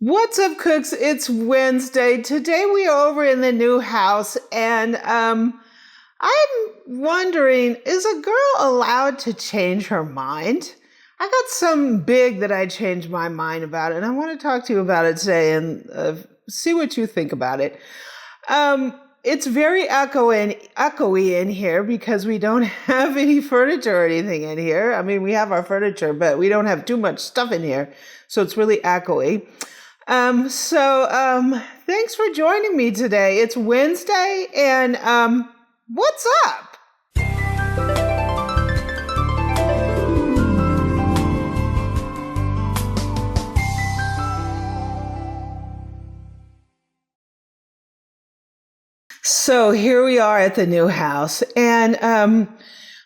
What's up, cooks? It's Wednesday. Today we are over in the new house, and I'm wondering, is a girl allowed to change her mind? I got something big that I changed my mind about, and I want to talk to you about it today and see what you think about it. It's very echoey in here because we don't have any furniture or anything in here. I mean, we have our furniture, but we don't have too much stuff in here, so it's really echoey. Thanks for joining me today. It's Wednesday, and what's up? So here we are at the new house, and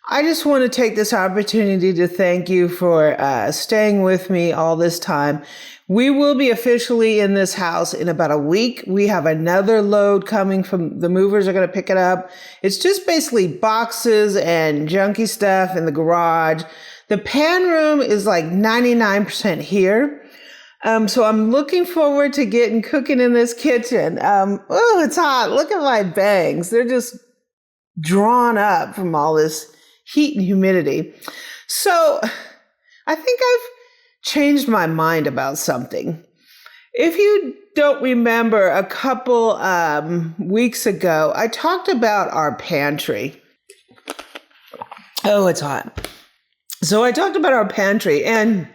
I just want to take this opportunity to thank you for staying with me all this time. We will be officially in this house in about a week. We have another load coming from the movers are going to pick it up. It's just basically boxes and junky stuff in the garage. The pan room is like 99% here. So I'm looking forward to getting cooking in this kitchen. Oh, it's hot. Look at my bangs. They're just drawn up from all this heat and humidity. So I think I've changed my mind about something. If you don't remember, a couple weeks ago, I talked about our pantry. Oh, it's hot. So I talked about our pantry, and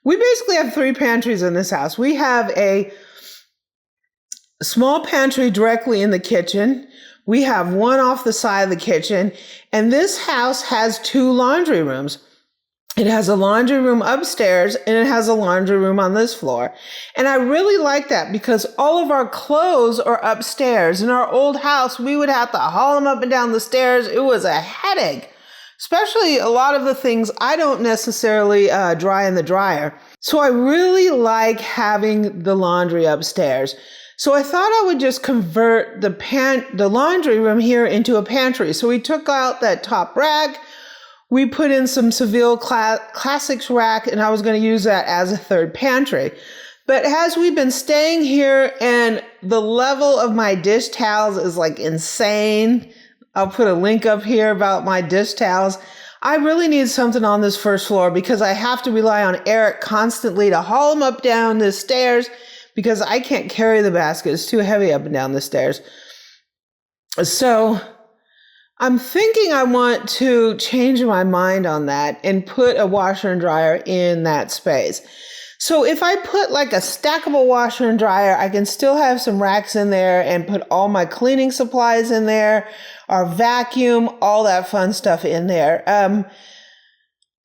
we basically have three pantries in this house. We have a small pantry directly in the kitchen. We have one off the side of the kitchen, and this house has two laundry rooms. It has a laundry room upstairs, and it has a laundry room on this floor. And I really like that because all of our clothes are upstairs. In our old house, we would have to haul them up and down the stairs. It was a headache, especially a lot of the things I don't necessarily dry in the dryer. So I really like having the laundry upstairs. So I thought I would just convert the laundry room here into a pantry. So we took out that top rack. We put in some Seville Classics rack, and I was going to use that as a third pantry. But as we've been staying here, and the level of my dish towels is like insane. I'll put a link up here about my dish towels. I really need something on this first floor because I have to rely on Eric constantly to haul them up down the stairs because I can't carry the basket. It's too heavy up and down the stairs. So I'm thinking I want to change my mind on that and put a washer and dryer in that space. So if I put like a stackable washer and dryer, I can still have some racks in there and put all my cleaning supplies in there, our vacuum, all that fun stuff in there.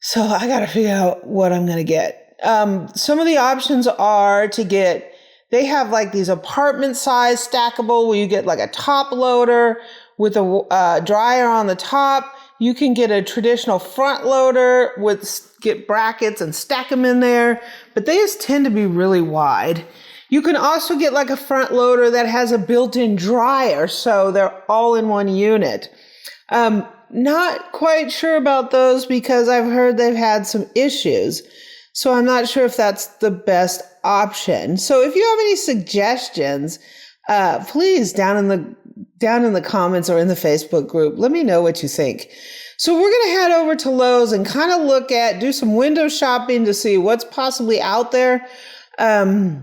So I got to figure out what I'm going to get. Some of the options are they have like these apartment size stackable where you get like a top loader with a dryer on the top. You can get a traditional front loader get brackets and stack them in there, but they just tend to be really wide. You can also get like a front loader that has a built-in dryer, so they're all in one unit. Not quite sure about those because I've heard they've had some issues, so I'm not sure if that's the best option. So if you have any suggestions, please down in the comments or in the Facebook group, let me know what you think. So we're going to head over to Lowe's and kind of do some window shopping to see what's possibly out there. I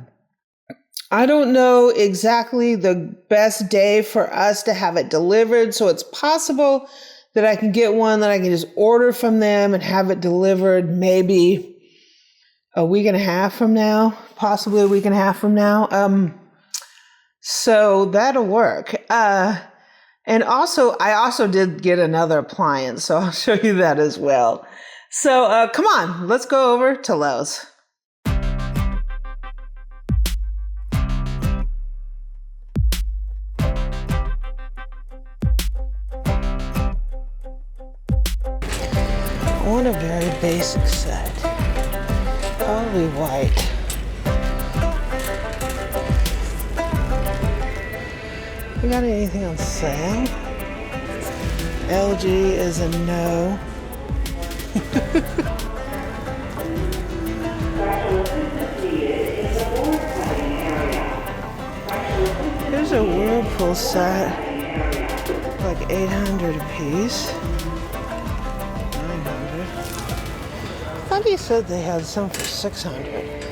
don't know exactly the best day for us to have it delivered. So it's possible that I can get one that I can just order from them and have it delivered maybe a week and a half from now, possibly a week and a half from now. So that'll work. And also, I also did get another appliance, so I'll show you that as well. So come on, let's go over to Lowe's. I want a very basic set, probably white. We got anything on sale? LG is a no. Whirlpool set, like $800 a piece. $900. I thought he said they had some for $600.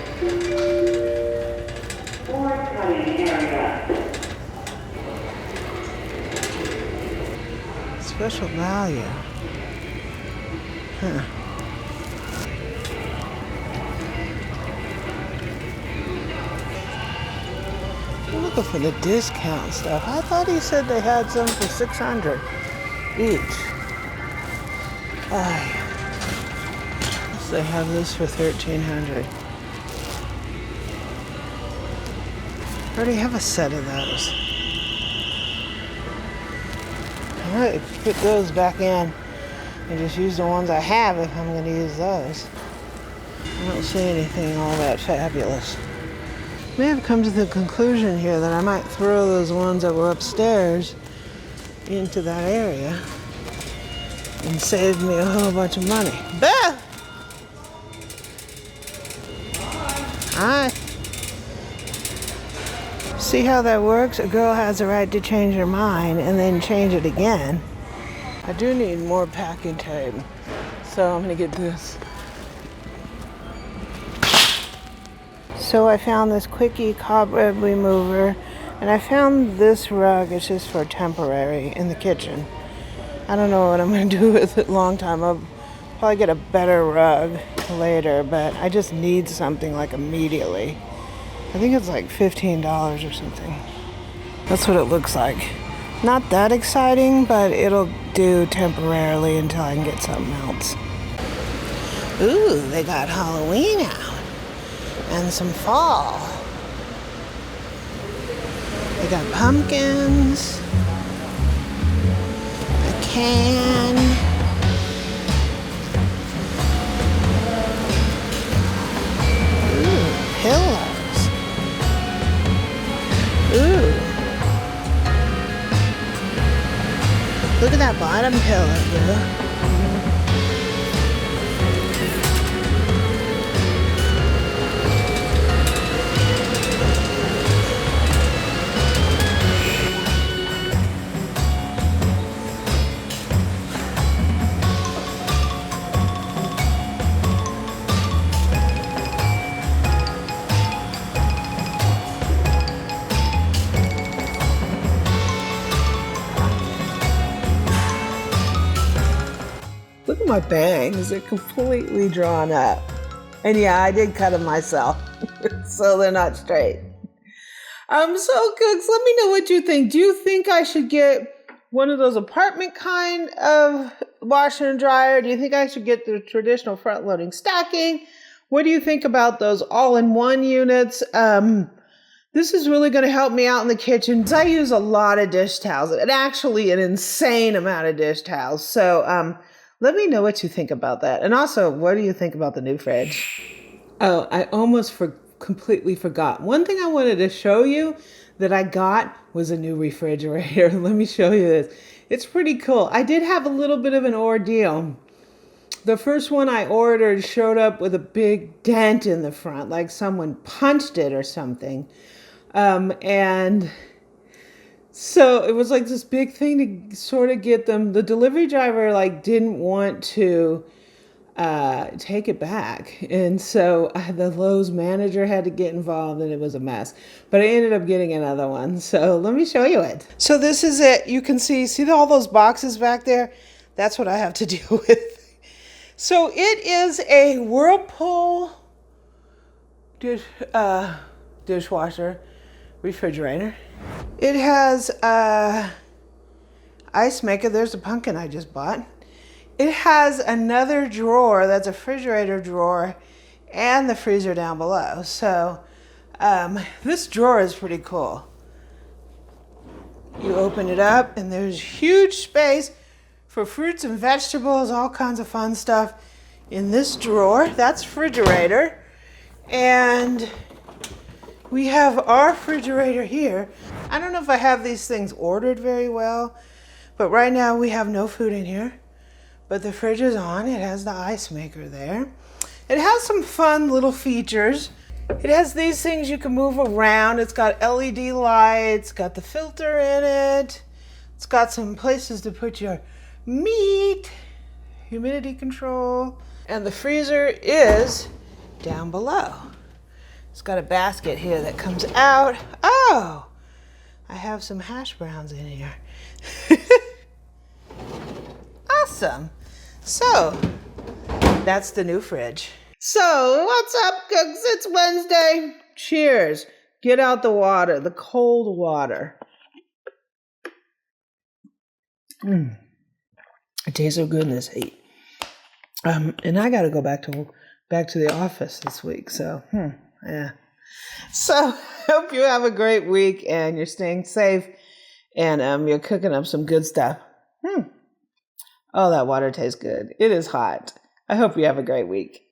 Special value. Huh. I'm looking for the discount stuff. I thought he said they had some for $600 each. So they have this for $1,300. I already have a set of those. I might put those back in and just use the ones I have if I'm going to use those. I don't see anything all that fabulous. May have come to the conclusion here that I might throw those ones that were upstairs into that area and save me a whole bunch of money. Beth! Hi. See how that works? A girl has the right to change her mind and then change it again. I do need more packing tape, so I'm gonna get this. So I found this quickie cobweb remover, and I found this rug. It's just for temporary in the kitchen. I don't know what I'm gonna do with it long time. I'll probably get a better rug later, but I just need something like immediately. I think it's like $15 or something. That's what it looks like. Not that exciting, but it'll do temporarily until I can get something else. Ooh, they got Halloween out. And some fall. They got pumpkins. A can. Ooh, pillows. Ooh. Look at that bottom pillow, dude. Look at my bangs, they're completely drawn up. And yeah, I did cut them myself, so they're not straight. So Cooks, let me know what you think. Do you think I should get one of those apartment kind of washer and dryer? Do you think I should get the traditional front loading stacking? What do you think about those all-in-one units? This is really going to help me out in the kitchen because I use a lot of dish towels, and actually an insane amount of dish towels. So let me know what you think about that. And also, what do you think about the new fridge? Oh, I almost completely forgot. One thing I wanted to show you that I got was a new refrigerator. Let me show you this. It's pretty cool. I did have a little bit of an ordeal. The first one I ordered showed up with a big dent in the front, like someone punched it or something. And so it was like this big thing to sort of get them. The delivery driver didn't want to take it back. And so the Lowe's manager had to get involved, and it was a mess. But I ended up getting another one. So let me show you it. So this is it. You can see all those boxes back there? That's what I have to deal with. So it is a Whirlpool dishwasher refrigerator. It has ice maker. There's a pumpkin I just bought. It has another drawer that's a refrigerator drawer and the freezer down below. So this drawer is pretty cool. You open it up and there's huge space for fruits and vegetables, all kinds of fun stuff in this drawer. That's refrigerator. And we have our refrigerator here. I don't know if I have these things ordered very well, but right now we have no food in here. But the fridge is on. It has the ice maker there. It has some fun little features. It has these things you can move around. It's got LED lights, got the filter in it. It's got some places to put your meat, humidity control, and the freezer is down below. It's got a basket here that comes out. Oh, I have some hash browns in here. Awesome. So, that's the new fridge. So, what's up, cooks? It's Wednesday. Cheers. Get out the water, the cold water. It tastes so good in this heat. And I got to go back to the office this week. So, yeah. So, hope you have a great week and you're staying safe and you're cooking up some good stuff. Oh, that water tastes good. It is hot. I hope you have a great week.